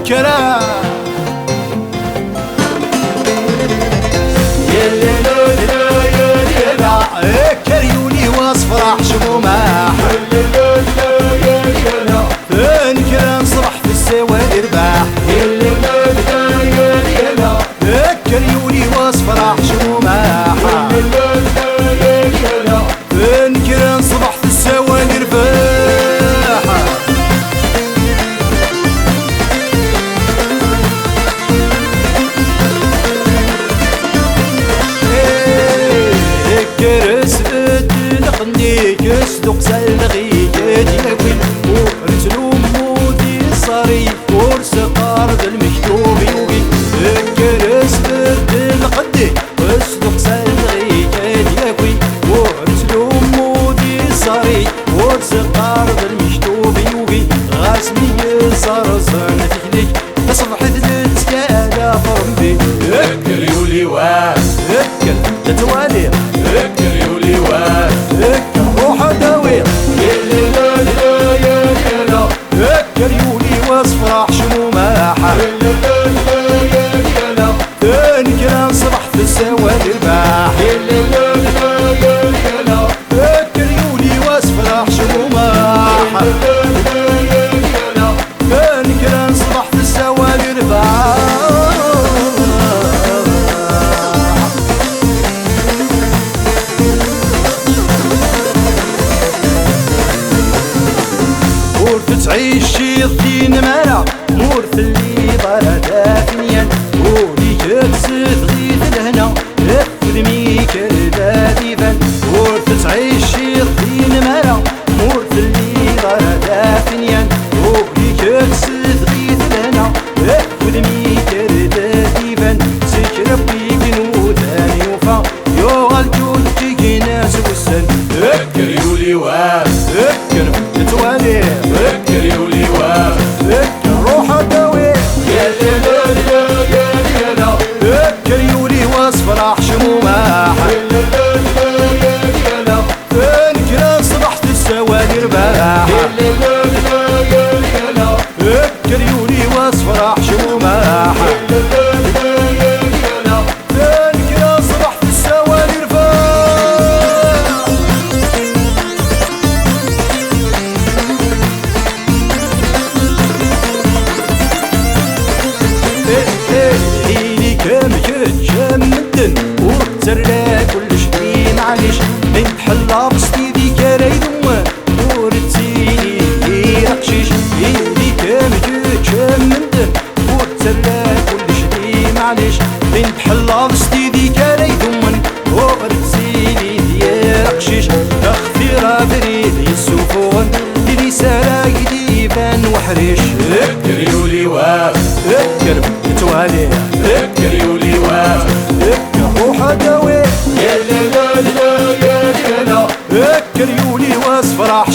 كرا يا لا لا يا لا كريولي واصفرح شمومه فين كرا نصبح في السواد يرباح يا لا كريولي واصفرح شمومه فين كرا نصبح في السواد يرباح كرس تلقني كسدق سلغي كتلوي ورسلو مودي صاري ورس قارد المكتوب يوبي كرس تلقني كسدق سلغي كتلوي ورسلو مودي صاري ورس قارد المكتوب يوبي غاسمي صار صنة تكليك تصبحت لتكالا فرمبي اكر يولي واس اكر تتوالي اكر يولي واس اكر روح داوي اكر يولي واصفرح شموماحة فين كان صبح في السواد يرباح اكر يولي واصفرح شموماحة فين كان صبح في السواد يرباح تعيش الدين مرا مور في اللي ضرا دافنيا ولي تكسد غيث الهنا اكرمي كردا ديفان مور تعيش الدين مرا مور في اللي ضرا دافنيا ولي تكسد غيث الهنا اكرمي كردا ديفان سك ربي كنو ثاني وفا يو غالجود تيجي ناس وسن اكر يولي واس اكر تتوالي اكر يولي واس اكر روح داوي يا لا اكر يولي واصفرح شموماحة فين كرا صبحت السواد يرباح اكر يولي واصفرح شموماحة فين كرا صبحت السواد يرباح هيني كم كتشمدن وتسرى كل شي معليش نتحلى بستيدي كرايدوما ورتسيني يرقشيش هيني كم كتشمدن وتسرى كل شي معليش نتحلى بستيدي كرايدوما ورتسيني يرقشيش اختيرا بريد السفون ديني سراي ديبان وحريش اكر يولي واس اكر توالي اكر يولي واس اكر روح داوي يا لا اكر يولي واصفرح